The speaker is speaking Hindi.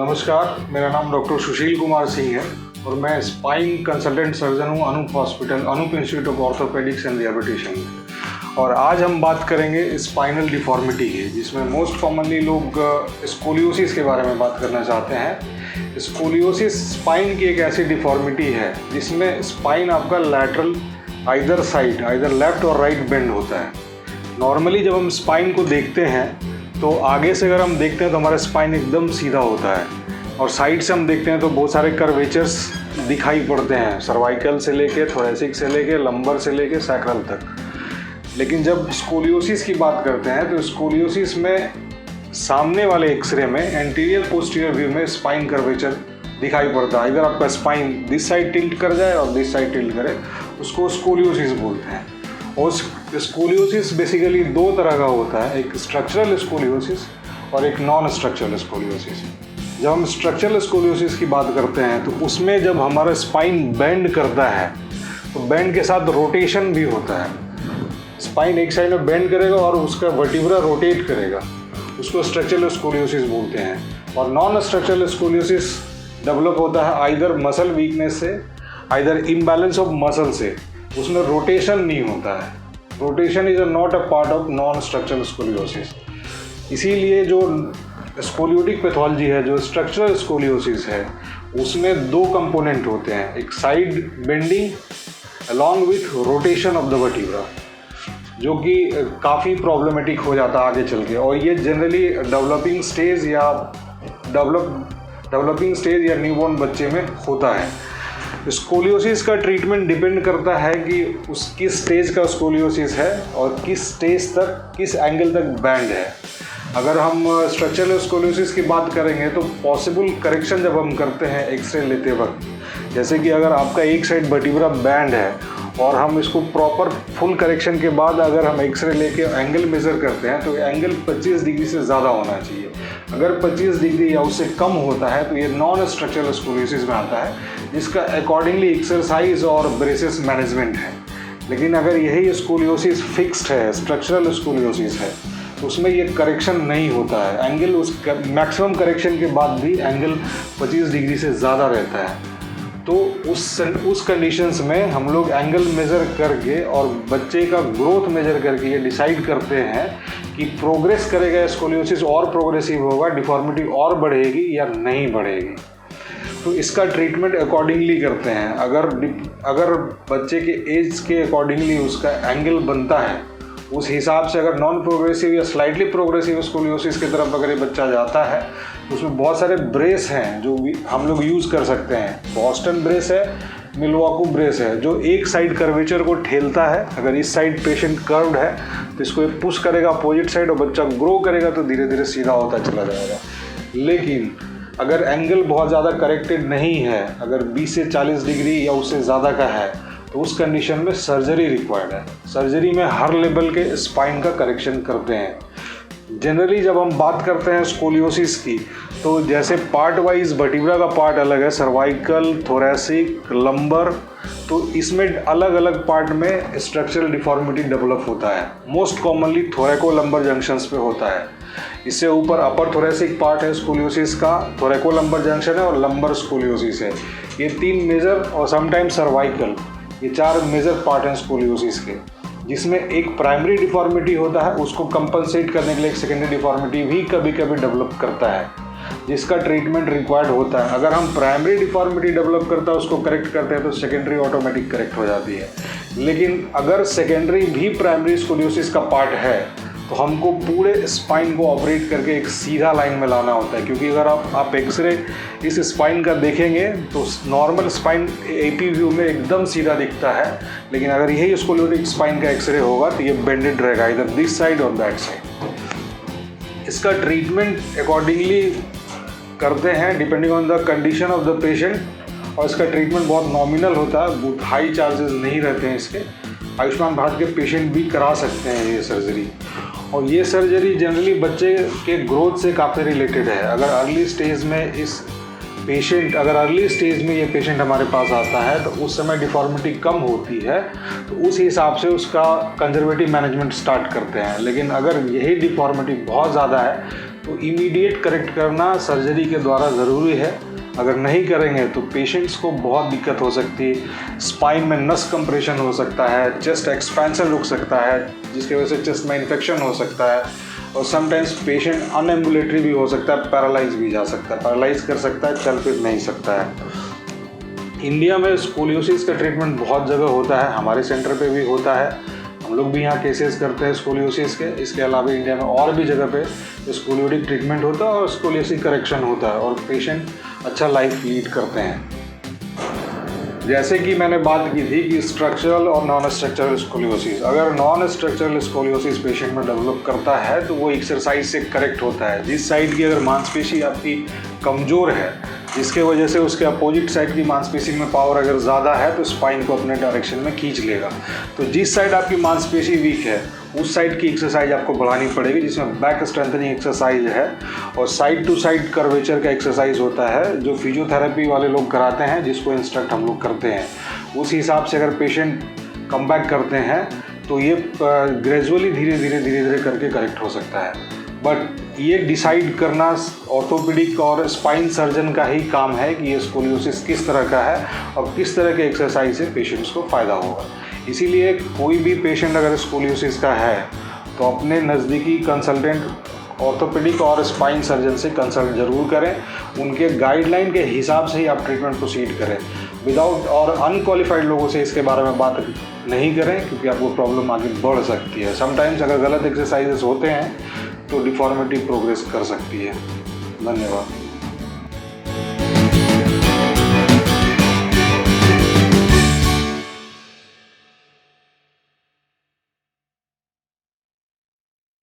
नमस्कार, मेरा नाम डॉक्टर सुशील कुमार सिंह है और मैं स्पाइन कंसल्टेंट सर्जन हूँ Anoop hospital, Anoop institute of orthopaedics and rehabilitation में। और आज हम बात करेंगे स्पाइनल डिफॉर्मिटी की, जिसमें मोस्ट कॉमनली लोग स्कोलियोसिस के बारे में बात करना चाहते हैं। स्कोलियोसिस स्पाइन की एक ऐसी डिफॉर्मिटी है जिसमें स्पाइन आपका lateral either side, either left और राइट बेंड होता है। नॉर्मली जब हम स्पाइन को देखते हैं तो आगे से अगर हम देखते हैं तो हमारा स्पाइन एकदम सीधा होता है और साइड से हम देखते हैं तो बहुत सारे कर्वेचर्स दिखाई पड़ते हैं, सर्वाइकल से लेके थोरेसिक से लेके लंबर से लेके सैक्रल तक। लेकिन जब स्कोलियोसिस की बात करते हैं तो स्कोलियोसिस में सामने वाले एक्सरे में एंटीरियर पोस्टीरियर व्यू में स्पाइन कर्वेचर दिखाई पड़ता है। अगर आपका स्पाइन दिस साइड टिल्ट कर जाए और दिस साइड टिल्ट करे, उसको स्कोलियोसिस बोलते हैं। और स्कोलियोसिस बेसिकली दो तरह का होता है, एक स्ट्रक्चरल स्कोलियोसिस और एक नॉन स्ट्रक्चरल स्कोलियोसिस। जब हम स्ट्रक्चरल स्कोलियोसिस की बात करते हैं तो उसमें जब हमारा स्पाइन बेंड करता है तो बेंड के साथ रोटेशन भी होता है। स्पाइन एक साइड में बेंड करेगा और उसका वर्टिब्रा रोटेट करेगा, उसको स्ट्रक्चरल स्कोलियोसिस बोलते हैं। और नॉन स्ट्रक्चरल स्कोलियोसिस डेवलप होता है आइदर मसल वीकनेस से, आइदर इम्बैलेंस ऑफ मसल से, उसमें रोटेशन नहीं होता है। Rotation is not a part of non structural scoliosis. इसीलिए जो स्कोलियोटिक पैथोलॉजी है, जो स्ट्रक्चरल स्कोलियोसिस है, उसमें दो कंपोनेंट होते हैं, एक side bending along with rotation of the vertebra, जो कि काफ़ी प्रॉब्लमेटिक हो जाता है आगे चल के। और ये जनरली डेवलपिंग स्टेज या न्यूबॉर्न बच्चे में होता है। स्कोलियोसिस का ट्रीटमेंट डिपेंड करता है कि उस किस स्टेज का स्कोलियोसिस है और किस स्टेज तक, किस एंगल तक बैंड है। अगर हम स्ट्रक्चरल स्कोलियोसिस की बात करेंगे तो पॉसिबल करेक्शन जब हम करते हैं एक्सरे लेते वक्त, जैसे कि अगर आपका एक साइड वर्टिब्रा बैंड है और हम इसको प्रॉपर फुल करेक्शन के बाद अगर हम एक्सरे लेके एंगल मेज़र करते हैं तो एंगल 25 डिग्री से ज़्यादा होना चाहिए। अगर 25 डिग्री या उससे कम होता है तो ये नॉन स्ट्रक्चरल स्कोलियोसिस में आता है, जिसका अकॉर्डिंगली एक्सरसाइज और ब्रेसेस मैनेजमेंट है। लेकिन अगर यही स्कोलियोसिस फिक्स्ड है, स्ट्रक्चरल स्कोलियोसिस है, तो उसमें ये करेक्शन नहीं होता है। एंगल उस मैक्सिमम करेक्शन के बाद भी एंगल 25 डिग्री से ज़्यादा रहता है। तो उस कंडीशंस में हम लोग एंगल मेज़र करके और बच्चे का ग्रोथ मेज़र करके ये डिसाइड करते हैं कि प्रोग्रेस करेगा स्कोलियोसिस और प्रोग्रेसिव होगा, डिफॉर्मिटी और बढ़ेगी या नहीं बढ़ेगी। तो इसका ट्रीटमेंट अकॉर्डिंगली करते हैं। अगर बच्चे के एज के अकॉर्डिंगली उसका एंगल बनता है, उस हिसाब से अगर नॉन प्रोग्रेसिव या स्लाइटली प्रोग्रेसिव स्कोलियोसिस की तरफ अगर ये बच्चा जाता है तो उसमें बहुत सारे ब्रेस हैं जो हम लोग यूज़ कर सकते हैं। बॉस्टन ब्रेस है, मिल्वाकू ब्रेस है, जो एक साइड कर्वेचर को ठेलता है। अगर इस साइड पेशेंट कर्व्ड है तो इसको ये पुश करेगा अपोजिट साइड और बच्चा ग्रो करेगा तो धीरे धीरे सीधा होता चला जाएगा। लेकिन अगर एंगल बहुत ज़्यादा करेक्टेड नहीं है, अगर 20 से 40 डिग्री या उससे ज़्यादा का है, तो उस कंडीशन में सर्जरी रिक्वायर्ड है। सर्जरी में हर लेवल के स्पाइन का करेक्शन करते हैं। जनरली जब हम बात करते हैं स्कोलियोसिस की, तो जैसे पार्ट वाइज वर्टिब्रा का पार्ट अलग है, सर्वाइकल, थोरेसिक, लंबर, तो इसमें अलग अलग पार्ट में स्ट्रक्चरल डिफॉर्मिटी डेवलप होता है। मोस्ट कॉमनली थोरेको लंबर जंक्शंस पे होता है। इससे ऊपर अपर थोरेसिक पार्ट है स्कोलियोसिस का, थोरेको लंबर जंक्शन है और लंबर स्कोलियोसिस है। ये 3 मेजर और समटाइम्स सर्वाइकल, ये 4 मेजर पार्ट हैं स्कोलियोसिस के, जिसमें एक प्राइमरी डिफॉर्मिटी होता है, उसको कंपनसेट करने के लिए एक सेकेंडरी डिफॉर्मिटी भी कभी कभी डेवलप करता है, जिसका ट्रीटमेंट रिक्वायर्ड होता है। अगर हम प्राइमरी डिफॉर्मिटी डेवलप करता है उसको करेक्ट करते हैं तो सेकेंडरी ऑटोमेटिक करेक्ट हो जाती है। लेकिन अगर सेकेंडरी भी प्राइमरी स्कोलियोसिस का पार्ट है तो हमको पूरे स्पाइन को ऑपरेट करके एक सीधा लाइन में लाना होता है। क्योंकि अगर आप एक्सरे इस स्पाइन का देखेंगे तो नॉर्मल स्पाइन एपी व्यू में एकदम सीधा दिखता है, लेकिन अगर यही स्कोलियोटिक स्पाइन का एक्सरे होगा तो ये बेंडेड रहेगा, इधर दिस साइड और दैट साइड। इसका ट्रीटमेंट अकॉर्डिंगली करते हैं depending on the condition of the patient, और इसका ट्रीटमेंट बहुत नॉमिनल होता है, बहुत हाई चार्जेस नहीं रहते हैं इसके। आयुष्मान भारत के पेशेंट भी करा सकते हैं ये सर्जरी। और ये सर्जरी जनरली बच्चे के ग्रोथ से काफ़ी रिलेटेड है। अगर अर्ली स्टेज में ये पेशेंट हमारे पास आता है तो उस समय डिफॉर्मिटी कम होती है, तो उस हिसाब से उसका कंजर्वेटिव मैनेजमेंट स्टार्ट करते हैं। लेकिन अगर यही डिफॉर्मिटी बहुत ज़्यादा है तो इमीडिएट करेक्ट करना सर्जरी के द्वारा ज़रूरी है। अगर नहीं करेंगे तो पेशेंट्स को बहुत दिक्कत हो सकती है, स्पाइन में नस कंप्रेशन हो सकता है, चेस्ट एक्सपेंशन रुक सकता है जिसकी वजह से चेस्ट में इन्फेक्शन हो सकता है, और समटाइम्स पेशेंट अनएम्बुलेटरी भी हो सकता है, पैरालाइज भी जा सकता है, पैरालाइज कर सकता है, चल फिर नहीं सकता है। इंडिया में स्कोलियोसिस का ट्रीटमेंट बहुत जगह होता है, हमारे सेंटर पे भी होता है, हम लोग भी यहाँ केसेस करते हैं स्कोलियोसिस के। इसके अलावा इंडिया में और भी जगह पे स्कोलियोटिक ट्रीटमेंट होता है और स्कोलियोसिस करेक्शन होता है और पेशेंट अच्छा लाइफ लीड करते हैं। जैसे कि मैंने बात की थी कि स्ट्रक्चरल और नॉन स्ट्रक्चरल स्कोलियोसिस, अगर नॉन स्ट्रक्चरल स्कोलियोसिस पेशेंट में डेवलप करता है तो वो एक्सरसाइज से करेक्ट होता है। जिस साइड की अगर मांसपेशी आपकी कमज़ोर है, जिसके वजह से उसके अपोजिट साइड की मांसपेशी में पावर अगर ज़्यादा है तो स्पाइन को अपने डायरेक्शन में खींच लेगा। तो जिस साइड आपकी मांसपेशी वीक है उस साइड की एक्सरसाइज आपको बढ़ानी पड़ेगी, जिसमें बैक स्ट्रेंथनिंग एक्सरसाइज है और साइड टू साइड कर्वेचर का एक्सरसाइज होता है जो फिजियोथेरेपी वाले लोग कराते हैं, जिसको इंस्ट्रक्ट हम लोग करते हैं। उस हिसाब से अगर पेशेंट कम बैक करते हैं तो ये ग्रेजुअली धीरे धीरे करके करेक्ट हो सकता है। बट ये डिसाइड करना ऑर्थोपेडिक और स्पाइन सर्जन का ही काम है कि ये स्कोलियोसिस किस तरह का है और किस तरह के एक्सरसाइज से पेशेंट्स को फ़ायदा होगा। इसीलिए कोई भी पेशेंट अगर स्कोलियोसिस का है तो अपने नज़दीकी कंसल्टेंट ऑर्थोपेडिक और स्पाइन सर्जन से कंसल्ट ज़रूर करें। उनके गाइडलाइन के हिसाब से ही आप ट्रीटमेंट प्रोसीड करें। विदाउट और अनक्वालिफाइड लोगों से इसके बारे में बात नहीं करें क्योंकि आपको प्रॉब्लम आगे बढ़ सकती है। समटाइम्स अगर गलत एक्सरसाइजेस होते हैं तो डिफॉर्मिटी प्रोग्रेस कर सकती है। धन्यवाद।